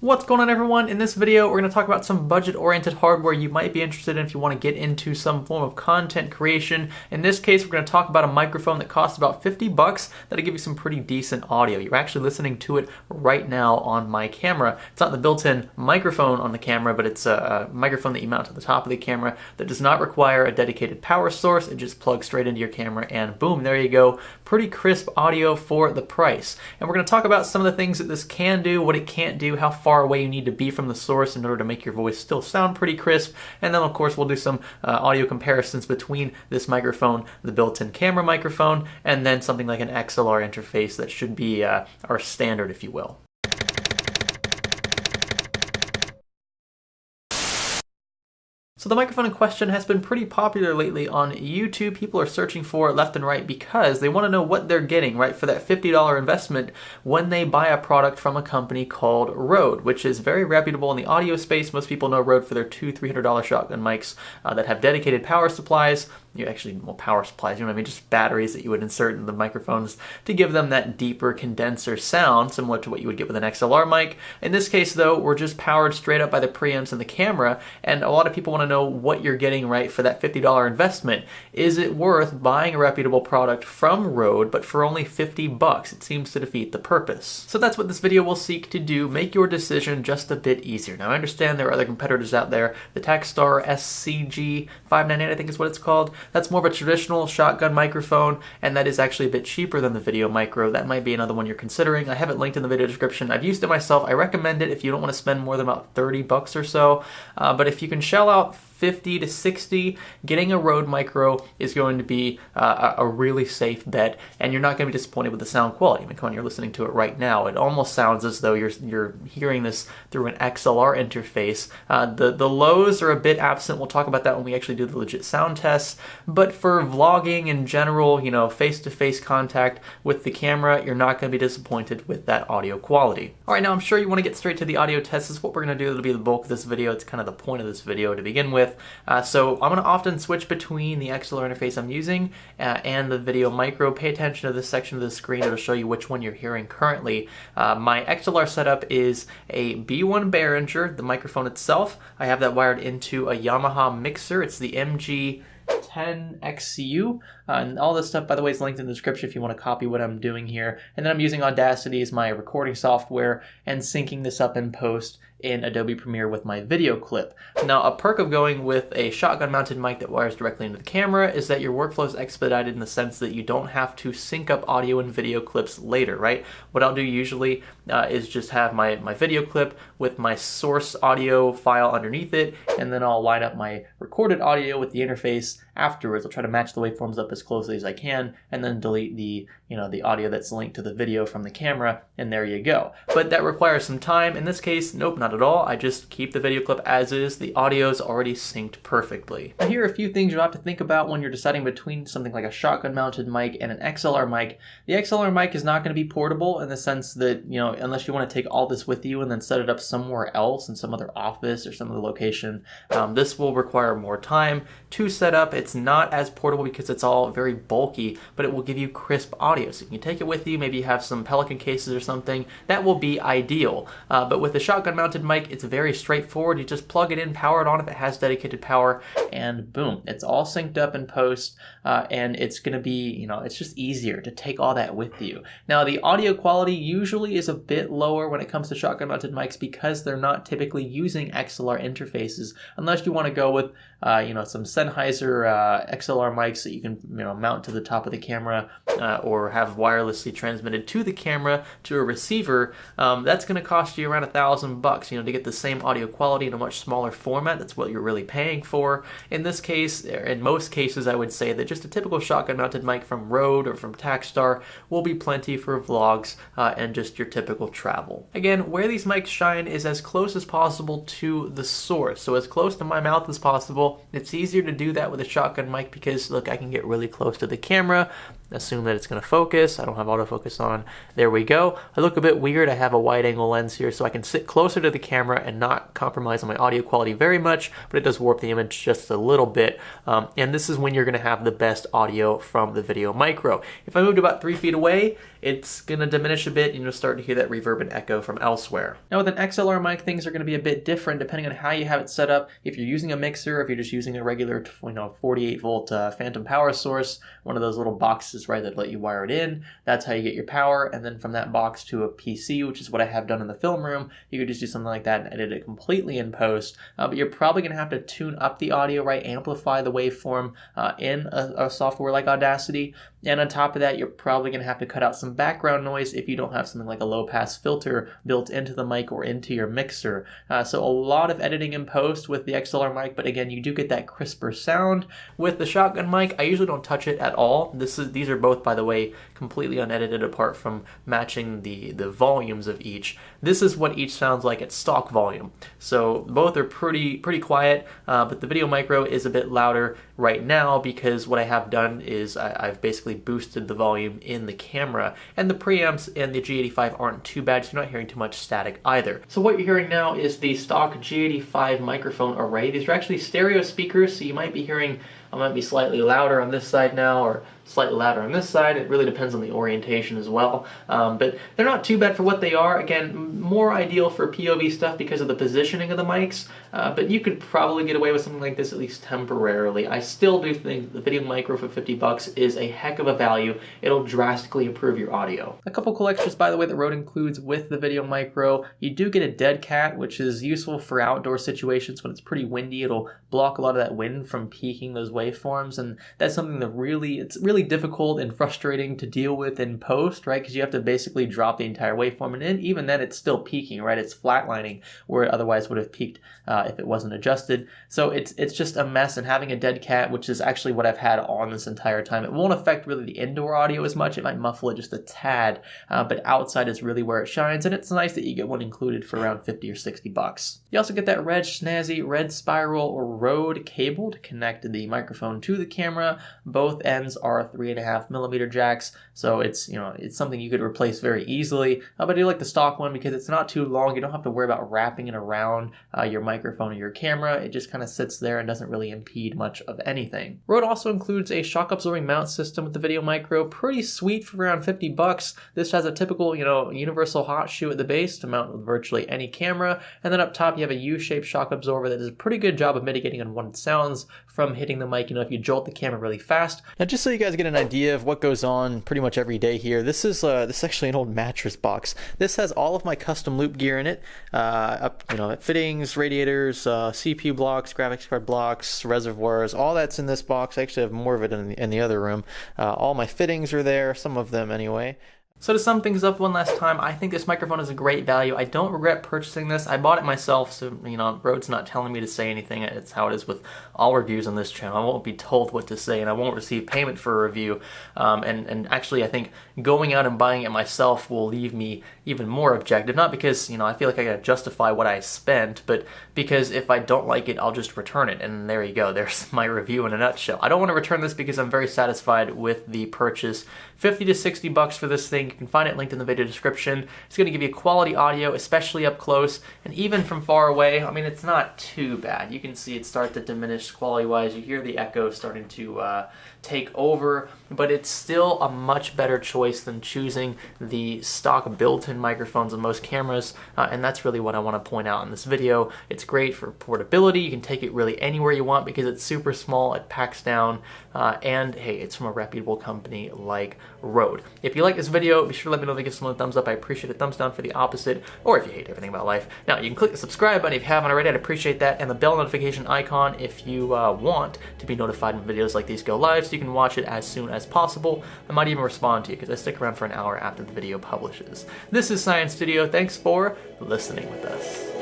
What's going on, everyone? In this video, we're going to talk about some budget-oriented hardware you might be interested in if you want to get into some form of content creation. In this case, we're going to talk about a microphone that costs about 50 bucks that'll give you some pretty decent audio. You're actually listening to it right now on my camera. It's not the built-in microphone on the camera, but it's a microphone that you mount to the top of the camera that does not require a dedicated power source. It just plugs straight into your camera and boom, there you go. Pretty crisp audio for the price. And we're going to talk about some of the things that this can do, what it can't do, how far away you need to be from the source in order to make your voice still sound pretty crisp. And then of course we'll do some audio comparisons between this microphone, the built-in camera microphone, and then something like an XLR interface that should be our standard, if you will. So the microphone in question has been pretty popular lately on YouTube. People are searching for it left and right because they want to know what they're getting, right, for that $50 investment when they buy a product from a company called Rode, which is very reputable in the audio space. Most people know Rode for their $200-300 shotgun mics that have dedicated power supplies. Power supplies, you know what I mean, just batteries that you would insert in the microphones to give them that deeper condenser sound, similar to what you would get with an XLR mic. In this case, though, we're just powered straight up by the preamps and the camera, and a lot of people want to know what you're getting, right, for that $50 investment. Is it worth buying a reputable product from Rode, but for only 50 bucks? It seems to defeat the purpose. So that's what this video will seek to do, make your decision just a bit easier. Now, I understand there are other competitors out there. The Takstar SCG598, I think is what it's called. That's more of a traditional shotgun microphone, and that is actually a bit cheaper than the Video Micro. That might be another one you're considering. I have it linked in the video description. I've used it myself. I recommend it if you don't want to spend more than about 30 bucks or so. But if you can shell out 50 to 60, getting a Rode Micro is going to be a really safe bet, and you're not going to be disappointed with the sound quality. I mean, come on, you're listening to it right now. It almost sounds as though you're hearing this through an XLR interface. The lows are a bit absent. We'll talk about that when we actually do the legit sound tests. But for vlogging in general, you know, face-to-face contact with the camera, you're not going to be disappointed with that audio quality. All right, now I'm sure you want to get straight to the audio test. This is what we're going to do. It'll be the bulk of this video. It's kind of the point of this video to begin with. So I'm going to often switch between the XLR interface I'm using and the Video Micro. Pay attention to this section of the screen. It'll show you which one you're hearing currently. My XLR setup is a B1 Behringer, the microphone itself. I have that wired into a Yamaha mixer. It's the MG10XCU, and all this stuff, by the way, is linked in the description if you want to copy what I'm doing here. And then I'm using Audacity as my recording software and syncing this up in post in Adobe Premiere with my video clip. Now, a perk of going with a shotgun mounted mic that wires directly into the camera is that your workflow is expedited in the sense that you don't have to sync up audio and video clips later, right? What I'll do usually is just have my video clip with my source audio file underneath it, and then I'll line up my recorded audio with the interface afterwards. I'll try to match the waveforms up as closely as I can, and then delete the audio that's linked to the video from the camera, and there you go. But that requires some time. In this case, nope, not at all. I just keep the video clip as is. The audio's already synced perfectly. Now, here are a few things you'll have to think about when you're deciding between something like a shotgun mounted mic and an XLR mic. The XLR mic is not going to be portable in the sense that, you know, unless you want to take all this with you and then set it up somewhere else in some other office or some other location, this will require more time to set up. It's not as portable because it's all very bulky, but it will give you crisp audio. So you can take it with you. Maybe you have some Pelican cases or something. That will be ideal. But with a shotgun mounted mic, it's very straightforward. You just plug it in, power it on if it has dedicated power, and boom, it's all synced up in post, and it's going to be, you know, it's just easier to take all that with you. Now, the audio quality usually is a bit lower when it comes to shotgun mounted mics because they're not typically using XLR interfaces, unless you want to go with some Sennheiser XLR mics that you can mount to the top of the camera or have wirelessly transmitted to the camera to a receiver. That's going to cost you around $1,000 to get the same audio quality in a much smaller format. That's what you're really paying for. In this case, in most cases, I would say that just a typical shotgun mounted mic from Rode or from Takstar will be plenty for vlogs and just your typical travel. Again, where these mics shine is as close as possible to the source. So as close to my mouth as possible. It's easier to do that with a shotgun mic because, look, I can get really close to the camera, assume that it's going to focus. I don't have autofocus on. There we go. I look a bit weird. I have a wide angle lens here, so I can sit closer to the camera and not compromise on my audio quality very much, but it does warp the image just a little bit. And this is when you're going to have the best audio from the Video Micro. If I moved about 3 feet away, it's going to diminish a bit, and you'll start to hear that reverb and echo from elsewhere. Now with an XLR mic, things are going to be a bit different depending on how you have it set up. If you're using a mixer, if you're just using a regular 48 volt phantom power source, one of those little boxes, right, that let you wire it in, that's how you get your power. And then from that box to a PC, which is what I have done in the film room, you could just do something like that and edit it completely in post. But you're probably going to have to tune up the audio, right, amplify the waveform in a software like Audacity. And on top of that, you're probably going to have to cut out some background noise if you don't have something like a low pass filter built into the mic or into your mixer. So a lot of editing in post with the XLR mic, but again, you do get that crisper sound. With the shotgun mic, I usually don't touch it at all. These are both, by the way, completely unedited apart from matching the volumes of each. This is what each sounds like at stock volume. So both are pretty quiet, but the Video Micro is a bit louder right now because what I have done is I've basically boosted the volume in the camera, and the preamps and the G85 aren't too bad, so you're not hearing too much static either. So what you're hearing now is the stock G85 microphone array. These are actually stereo speakers, so you might be hearing, I might be slightly louder on this side now, or slightly louder on this side. It really depends on the orientation as well. But they're not too bad for what they are. Again, more ideal for POV stuff because of the positioning of the mics, but you could probably get away with something like this at least temporarily. I still do think the Video Micro for $50 is a heck of a value. It'll drastically improve your audio. A couple cool extras, by the way, that Rode includes with the Video Micro. You do get a dead cat, which is useful for outdoor situations when it's pretty windy. It'll block a lot of that wind from peaking those waveforms, and that's something that it's really difficult and frustrating to deal with in post, right? Because you have to basically drop the entire waveform, and then even then it's still peaking, right? It's flatlining where it otherwise would have peaked if it wasn't adjusted. So it's just a mess, and having a dead cat, which is actually what I've had on this entire time, it won't affect really the indoor audio as much. It might muffle it just a tad, but outside is really where it shines, and it's nice that you get one included for around $50 or $60. You also get that red snazzy red spiral or Rode cable to connect the microphone to the camera. Both ends are 3.5mm jacks, so it's something you could replace very easily. But I do like the stock one because it's not too long. You don't have to worry about wrapping it around your microphone or your camera. It just kind of sits there and doesn't really impede much of anything. Rode also includes a shock absorbing mount system with the Video Micro. Pretty sweet for around $50. This has a typical universal hot shoe at the base to mount with virtually any camera, and then up top you have a U-shaped shock absorber that does a pretty good job of mitigating unwanted sounds from hitting the mic, if you jolt the camera really fast. Now, just so you guys get an idea of what goes on pretty much every day here, this is actually an old mattress box. This has all of my custom loop gear in it, fittings, radiators, CPU blocks, graphics card blocks, reservoirs, all that's in this box. I actually have more of it in the other room. All my fittings are there, some of them anyway. So to sum things up one last time, I think this microphone is a great value. I don't regret purchasing this. I bought it myself, so Rode's not telling me to say anything. It's how it is with all reviews on this channel. I won't be told what to say, and I won't receive payment for a review. And actually, I think going out and buying it myself will leave me even more objective. Not because I feel like I gotta justify what I spent, but because if I don't like it, I'll just return it. And there you go. There's my review in a nutshell. I don't want to return this because I'm very satisfied with the purchase. $50 to $60 for this thing. You can find it linked in the video description. It's going to give you quality audio, especially up close, and even from far away. I mean, it's not too bad. You can see it start to diminish quality-wise. You hear the echo starting to take over, but it's still a much better choice than choosing the stock built-in microphones on most cameras, and that's really what I want to point out in this video. It's great for portability. You can take it really anywhere you want because it's super small, it packs down, and hey, it's from a reputable company like Rode. If you like this video, be sure to let me know if you give someone a thumbs up. I appreciate a thumbs down for the opposite, or if you hate everything about life. Now, you can click the subscribe button if you haven't already. I'd appreciate that, and the bell notification icon if you want to be notified when videos like these go live, so you can watch it as soon as possible. I might even respond to you because I stick around for an hour after the video publishes. This is Science Studio. Thanks for listening with us.